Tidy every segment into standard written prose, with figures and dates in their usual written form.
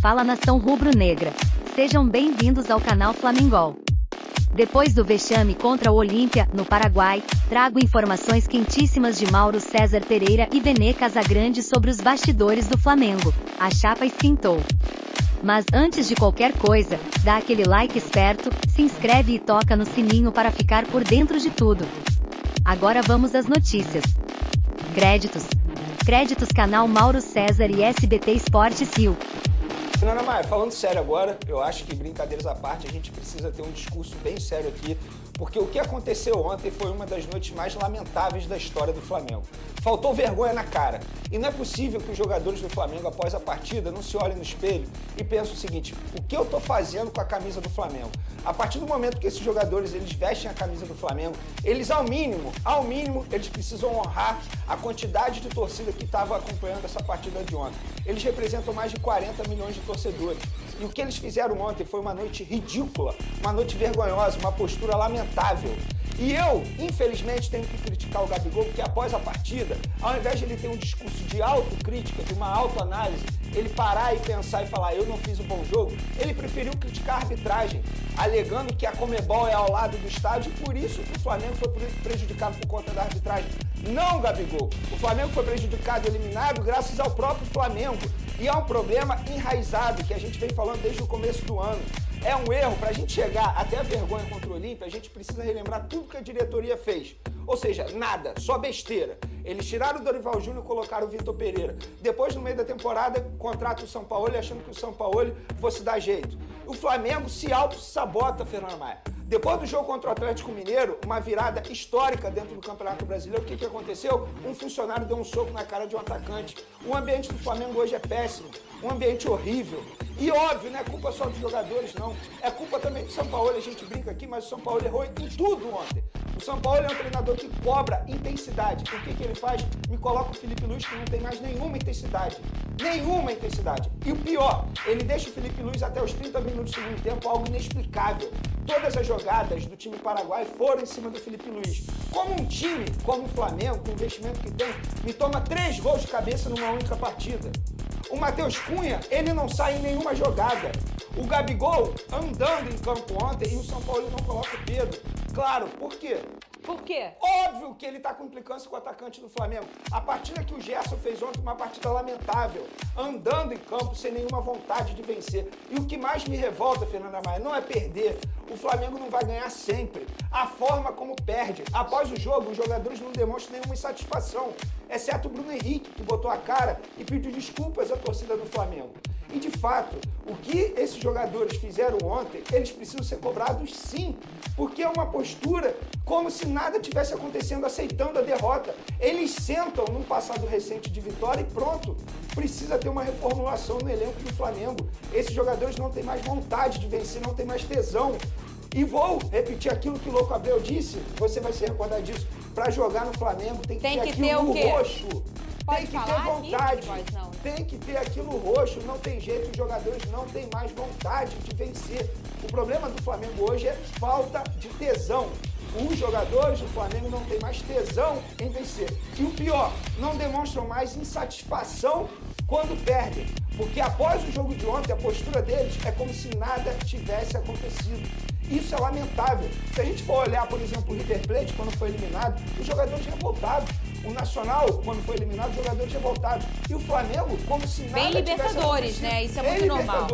Fala nação rubro-negra. Sejam bem-vindos ao canal Flamengol. Depois do vexame contra o Olímpia, no Paraguai, trago informações quentíssimas de Mauro César Pereira e Vene Casagrande sobre os bastidores do Flamengo. A chapa esquentou. Mas antes de qualquer coisa, dá aquele like esperto, se inscreve e toca no sininho para ficar por dentro de tudo. Agora vamos às notícias. Créditos canal Mauro César e SBT Esportes Rio. Fernanda Maia, falando sério agora, eu acho que, brincadeiras à parte, a gente precisa ter um discurso bem sério aqui, porque o que aconteceu ontem foi uma das noites mais lamentáveis da história do Flamengo. Faltou vergonha na cara. E não é possível que os jogadores do Flamengo, após a partida, não se olhem no espelho e pensem o seguinte: o que eu tô fazendo com a camisa do Flamengo? A partir do momento que esses jogadores eles vestem a camisa do Flamengo, eles ao mínimo, eles precisam honrar a quantidade de torcida que estava acompanhando essa partida de ontem. Eles representam mais de 40 milhões de torcedores. E o que eles fizeram ontem foi uma noite ridícula, uma noite vergonhosa, uma postura lamentável. E eu, infelizmente, tenho que criticar o Gabigol, porque após a partida, ao invés de ele ter um discurso de autocrítica, de uma autoanálise, ele parar e pensar e falar, eu não fiz um bom jogo, ele preferiu criticar a arbitragem, alegando que a Conmebol é ao lado do estádio e por isso que o Flamengo foi prejudicado por conta da arbitragem. Não, Gabigol, o Flamengo foi prejudicado e eliminado graças ao próprio Flamengo. E é um problema enraizado que a gente vem falando desde o começo do ano. É um erro, para a gente chegar até a vergonha contra o Olímpia, a gente precisa relembrar tudo que a diretoria fez. Ou seja, nada, só besteira. Eles tiraram o Dorival Júnior e colocaram o Vitor Pereira. Depois, no meio da temporada, contrata o Sampaoli achando que o Sampaoli fosse dar jeito. O Flamengo se auto-sabota, Fernanda Maia. Depois do jogo contra o Atlético Mineiro, uma virada histórica dentro do Campeonato Brasileiro, o que aconteceu? Um funcionário deu um soco na cara de um atacante. O ambiente do Flamengo hoje é péssimo, um ambiente horrível. E óbvio, não é culpa só dos jogadores, não. É culpa também do Sampaoli, a gente brinca aqui, mas o Sampaoli errou em tudo ontem. O Sampaoli é um treinador que cobra intensidade. O que ele faz? Me coloca o Felipe Luiz, que não tem mais nenhuma intensidade. Nenhuma intensidade. E o pior, ele deixa o Felipe Luiz até os 30 minutos do segundo tempo, algo inexplicável. Todas as jogadas do time paraguaio foram em cima do Felipe Luiz. Como um time, como o Flamengo, com o investimento que tem, me toma 3 gols de cabeça numa única partida. O Matheus Cunha, ele não sai em nenhuma jogada. O Gabigol andando em campo ontem e o Sampaoli não coloca o Pedro. Claro, por quê? Por quê? Óbvio que ele tá com implicância com o atacante do Flamengo. A partida que o Gerson fez ontem, uma partida lamentável. Andando em campo sem nenhuma vontade de vencer. E o que mais me revolta, Fernanda Maia, não é perder. O Flamengo não vai ganhar sempre. A forma como perde. Após o jogo, os jogadores não demonstram nenhuma insatisfação. Exceto o Bruno Henrique, que botou a cara e pediu desculpas à torcida do Flamengo. E, de fato, o que esses jogadores fizeram ontem, eles precisam ser cobrados sim, porque é uma postura como se nada tivesse acontecendo, aceitando a derrota. Eles sentam num passado recente de vitória e pronto. Precisa ter uma reformulação no elenco do Flamengo. Esses jogadores não têm mais vontade de vencer, não têm mais tesão. E vou repetir aquilo que o Louco Abreu disse, você vai se recordar disso, para jogar no Flamengo tem que ter aquilo roxo. Tem que ter vontade, tem que ter aquilo roxo, não tem jeito, os jogadores não têm mais vontade de vencer. O problema do Flamengo hoje é falta de tesão. Os jogadores do Flamengo não têm mais tesão em vencer. E o pior, não demonstram mais insatisfação quando perdem. Porque após o jogo de ontem, a postura deles é como se nada tivesse acontecido. Isso é lamentável. Se a gente for olhar, por exemplo, o River Plate, quando foi eliminado, os jogadores revoltados. O Nacional, quando foi eliminado, os jogadores revoltados. E o Flamengo, como se nada tivesse Libertadores, né? Isso é muito normal.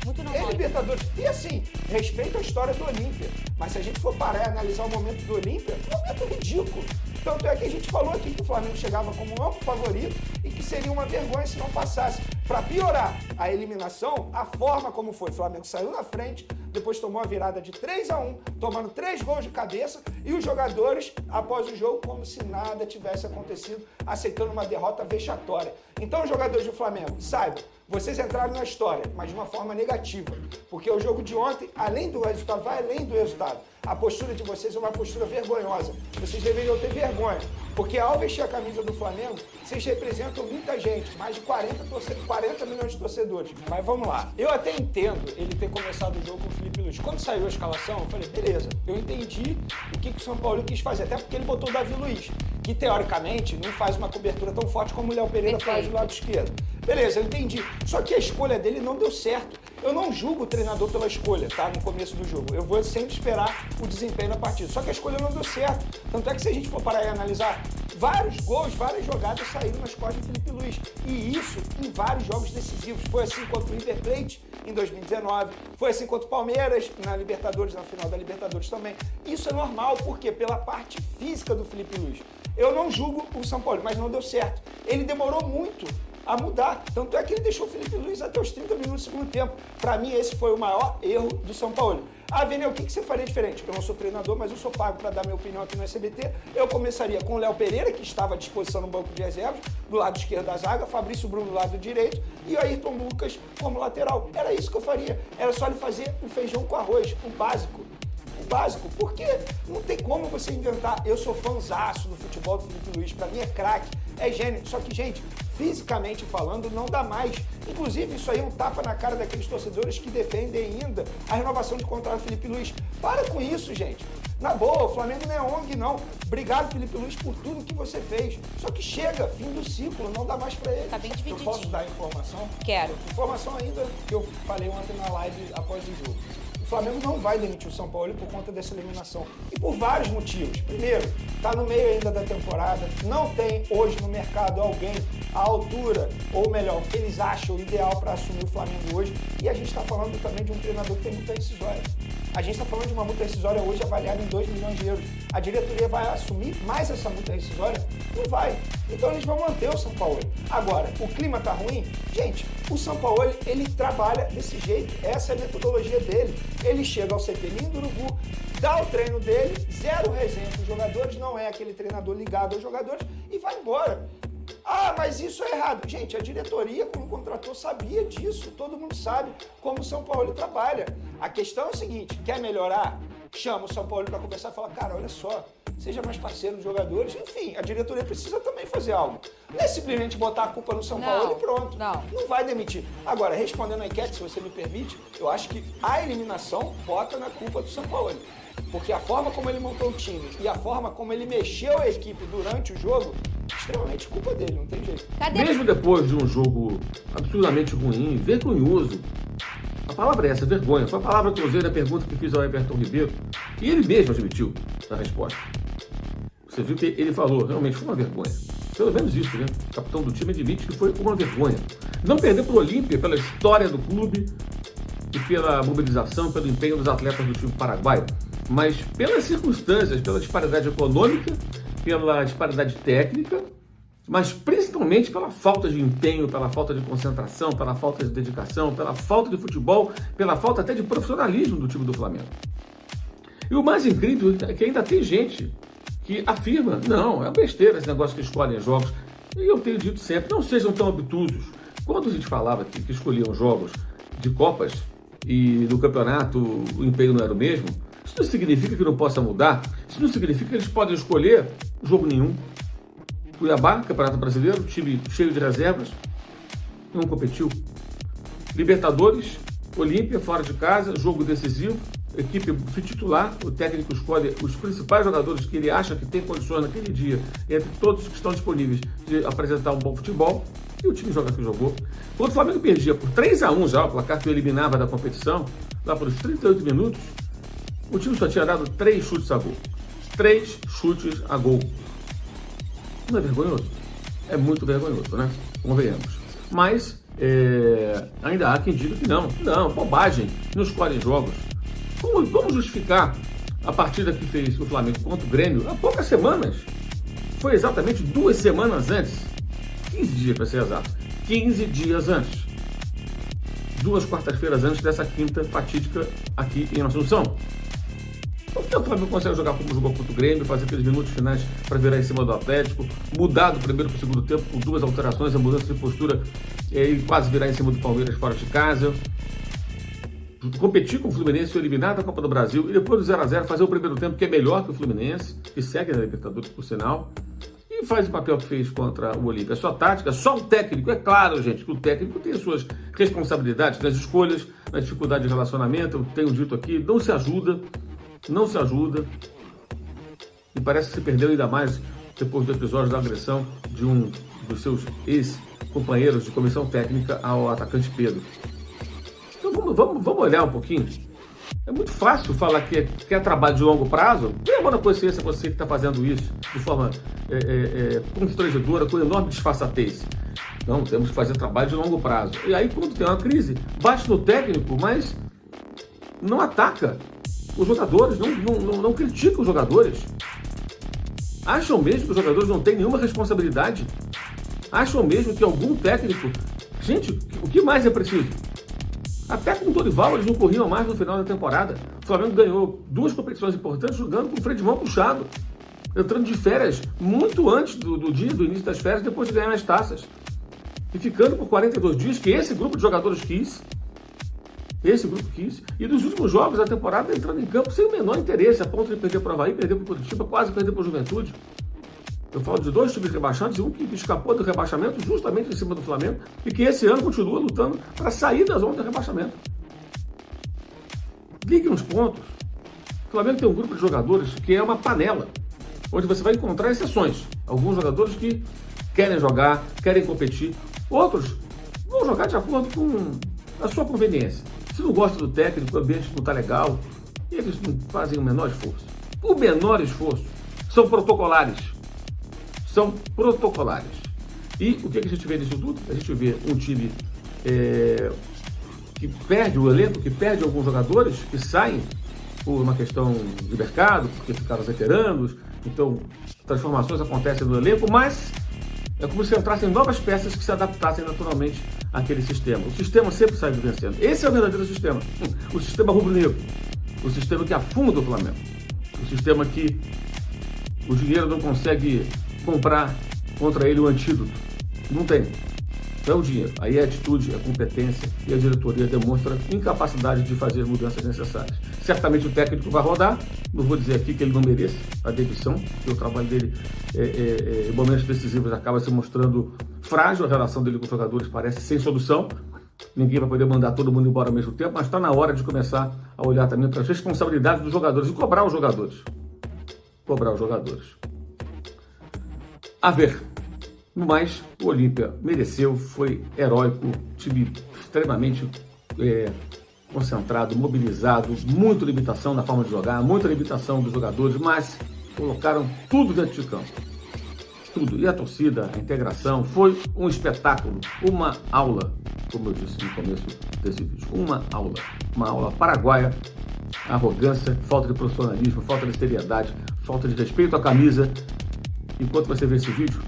Muito normal. Libertadores. E assim, respeito a história do Olímpia. Mas se a gente for parar e analisar o momento do Olímpia, é um momento ridículo. Tanto é que a gente falou aqui que o Flamengo chegava como um amplo favorito e que seria uma vergonha se não passasse. Para piorar a eliminação, a forma como foi. O Flamengo saiu na frente, depois tomou a virada de 3-1, tomando 3 gols de cabeça e os jogadores, após o jogo, como se nada tivesse acontecido, aceitando uma derrota vexatória. Então, os jogadores do Flamengo, saibam, vocês entraram na história, mas de uma forma negativa, porque o jogo de ontem, além do resultado, vai além do resultado. A postura de vocês é uma postura vergonhosa. Vocês deveriam ter vergonha, porque ao vestir a camisa do Flamengo, vocês representam muita gente, mais de 40 milhões de torcedores. Mas vamos lá, eu até entendo ele ter começado o jogo com o Felipe Luiz. Quando saiu a escalação, eu falei, beleza, eu entendi o que o São Paulo quis fazer, até porque ele botou o Davi Luiz, que teoricamente não faz uma cobertura tão forte como o Léo Pereira faz do lado esquerdo. Beleza, eu entendi. Só que a escolha dele não deu certo. Eu não julgo o treinador pela escolha, tá? No começo do jogo. Eu vou sempre esperar o desempenho da partida. Só que a escolha não deu certo. Tanto é que se a gente for parar e analisar, vários gols, várias jogadas saíram nas costas do Filipe Luís. E isso em vários jogos decisivos. Foi assim contra o River Plate em 2019. Foi assim contra o Palmeiras na Libertadores, na final da Libertadores também. Isso é normal, porque pela parte física do Filipe Luís. Eu não julgo o São Paulo, mas não deu certo. Ele demorou muito a mudar. Tanto é que ele deixou o Filipe Luís até os 30 minutos do segundo tempo. Para mim, esse foi o maior erro do São Paulo. Ah, Vene, o que você faria diferente? Eu não sou treinador, mas eu sou pago para dar minha opinião aqui no SBT. Eu começaria com o Léo Pereira, que estava à disposição no banco de reservas, do lado esquerdo da zaga, Fabrício Bruno do lado direito e o Ayrton Lucas como lateral. Era isso que eu faria. Era só ele fazer o feijão com arroz, o básico. Básico, porque não tem como você inventar. Eu sou fãzaço do futebol do Filipe Luís, pra mim é craque, é gênio, só que, gente, fisicamente falando, não dá mais. Inclusive, isso aí é um tapa na cara daqueles torcedores que defendem ainda a renovação de contrato do Filipe Luís. Para com isso, gente. Na boa, o Flamengo não é ONG, não. Obrigado, Filipe Luís, por tudo que você fez. Só que chega, fim do ciclo, não dá mais pra ele. Tá bem divididinho. Eu posso dar informação? Quero. Informação ainda que eu falei ontem na live após o jogo. O Flamengo não vai demitir o São Paulo por conta dessa eliminação. E por vários motivos. Primeiro, está no meio ainda da temporada, não tem hoje no mercado alguém à altura, ou melhor, que eles acham ideal para assumir o Flamengo hoje. E a gente está falando também de um treinador que tem multa rescisória. A gente está falando de uma multa rescisória hoje avaliada em 2 milhões de euros. A diretoria vai assumir mais essa multa rescisória? Não vai. Então eles vão manter o São Paulo. Agora, o clima tá ruim? Gente, o São Paulo, ele trabalha desse jeito. Essa é a metodologia dele. Ele chega ao CT do Urubu, dá o treino dele, zero resenha com os jogadores, não é aquele treinador ligado aos jogadores e vai embora. Ah, mas isso é errado. Gente, a diretoria, quando contratou, sabia disso. Todo mundo sabe como o São Paulo trabalha. A questão é o seguinte, quer melhorar? Chama o São Paulo para conversar e fala, cara, olha só, seja mais parceiro dos jogadores. Enfim, a diretoria precisa também fazer algo. Não é simplesmente botar a culpa no São Paulo e pronto. Não vai demitir. Agora, respondendo a enquete, se você me permite, eu acho que a eliminação bota na culpa do São Paulo. Porque a forma como ele montou o time e a forma como ele mexeu a equipe durante o jogo, extremamente culpa dele, não tem jeito. Mesmo depois de um jogo absurdamente ruim, vergonhoso, a palavra é essa, vergonha. Foi a palavra que eu usei na pergunta que fiz ao Everton Ribeiro e ele mesmo admitiu na resposta. Você viu que ele falou, realmente foi uma vergonha. Pelo menos isso, né? O capitão do time admite que foi uma vergonha. Não perder para o Olímpia pela história do clube e pela mobilização, pelo empenho dos atletas do time paraguaio, mas pelas circunstâncias, pela disparidade econômica, pela disparidade técnica, mas principalmente pela falta de empenho, pela falta de concentração, pela falta de dedicação, pela falta de futebol, pela falta até de profissionalismo do time do Flamengo. E o mais incrível é que ainda tem gente que afirma, não, é besteira esse negócio que escolhem jogos. E eu tenho dito sempre, não sejam tão obtusos. Quando a gente falava aqui que escolhiam jogos de Copas e no campeonato o empenho não era o mesmo, isso não significa que não possa mudar, isso não significa que eles podem escolher jogo nenhum. Cuiabá, Campeonato Brasileiro, time cheio de reservas, não competiu. Libertadores, Olímpia, fora de casa, jogo decisivo, equipe titular, o técnico escolhe os principais jogadores que ele acha que tem condições naquele dia, entre todos que estão disponíveis de apresentar um bom futebol, e o time joga que jogou. Quando o Flamengo perdia por 3-1 já, o placar que o eliminava da competição, lá pelos 38 minutos, o time só tinha dado 3 chutes a gol. 3 chutes a gol. Não é vergonhoso? É muito vergonhoso, né? Convenhamos. Mas ainda há quem diga que não. Não, bobagem. Não escolhem jogos. Como justificar a partida que fez o Flamengo contra o Grêmio há poucas semanas? Foi exatamente 2 semanas antes. 15 dias para ser exato. 15 dias antes. 2 quartas-feiras antes dessa quinta fatídica aqui em Assunção. Por que o Flamengo consegue jogar como jogou contra o Grêmio, fazer aqueles minutos finais para virar em cima do Atlético, mudar do primeiro para o segundo tempo com 2 alterações, a mudança de postura e quase virar em cima do Palmeiras fora de casa, competir com o Fluminense, eliminar da Copa do Brasil e depois do 0-0 fazer o primeiro tempo que é melhor que o Fluminense, que segue na Libertadores por sinal, e faz o papel que fez contra o Olímpia. Só tática, só o técnico, é claro, gente, que o técnico tem as suas responsabilidades nas escolhas, na dificuldade de relacionamento, eu tenho dito aqui, não se ajuda, e parece que se perdeu ainda mais depois do episódio da agressão de um dos seus ex-companheiros de comissão técnica ao atacante Pedro. Então vamos olhar um pouquinho. É muito fácil falar que é trabalho de longo prazo. Tenha uma consciência você que está fazendo isso de forma constrangedora, com enorme disfarçatez. Não, temos que fazer trabalho de longo prazo. E aí, quando tem uma crise, bate no técnico, mas não ataca os jogadores, não critica os jogadores. Acham mesmo que os jogadores não têm nenhuma responsabilidade? Acham mesmo que algum técnico... Gente, o que mais é preciso? Até com o Dorival eles não corriam mais no final da temporada. O Flamengo ganhou 2 competições importantes jogando com o freio de mão puxado. Entrando de férias muito antes do início das férias, depois de ganhar as taças. E ficando por 42 dias, que esse grupo de jogadores quis. E nos últimos jogos da temporada entrando em campo sem o menor interesse, a ponto de perder para o Avaí, perder para o Curitiba, quase perder para o Juventude. Eu falo de 2 times rebaixados e um que escapou do rebaixamento justamente em cima do Flamengo e que esse ano continua lutando para sair da zona de rebaixamento. Ligue nos pontos. O Flamengo tem um grupo de jogadores que é uma panela, onde você vai encontrar exceções. Alguns jogadores que querem jogar, querem competir. Outros vão jogar de acordo com a sua conveniência. Se não gosta do técnico, o ambiente não está legal, eles não fazem o menor esforço. O menor esforço. São protocolares. E o que a gente vê nisso tudo? A gente vê um time que perde o elenco, que perde alguns jogadores, que saem por uma questão de mercado, porque ficaram veteranos, então transformações acontecem no elenco, mas é como se entrassem novas peças que se adaptassem naturalmente àquele sistema. O sistema sempre sai vencendo. Esse é o verdadeiro sistema. O sistema rubro-negro. O sistema que afunda o Flamengo. O sistema que o dinheiro não consegue comprar contra ele o antídoto. Não tem. Não é o dinheiro. Aí é atitude, é competência e a diretoria demonstra incapacidade de fazer as mudanças necessárias. Certamente o técnico vai rodar. Não vou dizer aqui que ele não mereça a demissão, porque o trabalho dele em momentos decisivos acaba se mostrando frágil. A relação dele com os jogadores parece sem solução. Ninguém vai poder mandar todo mundo embora ao mesmo tempo, mas está na hora de começar a olhar também para as responsabilidades dos jogadores e cobrar os jogadores. A ver. No mais, o Olímpia mereceu, foi heróico, time extremamente concentrado, mobilizado, muita limitação na forma de jogar, muita limitação dos jogadores, mas colocaram tudo dentro de campo. Tudo. E a torcida, a integração, foi um espetáculo, uma aula, como eu disse no começo desse vídeo, uma aula paraguaia, arrogância, falta de profissionalismo, falta de seriedade, falta de respeito à camisa. Enquanto você vê esse vídeo,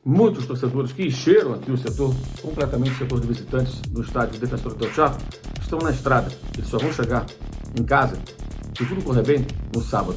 muitos torcedores que encheram aqui o setor, completamente o setor de visitantes no estádio Defensor del Chaco, estão na estrada. Eles só vão chegar em casa, se tudo correr bem, no sábado.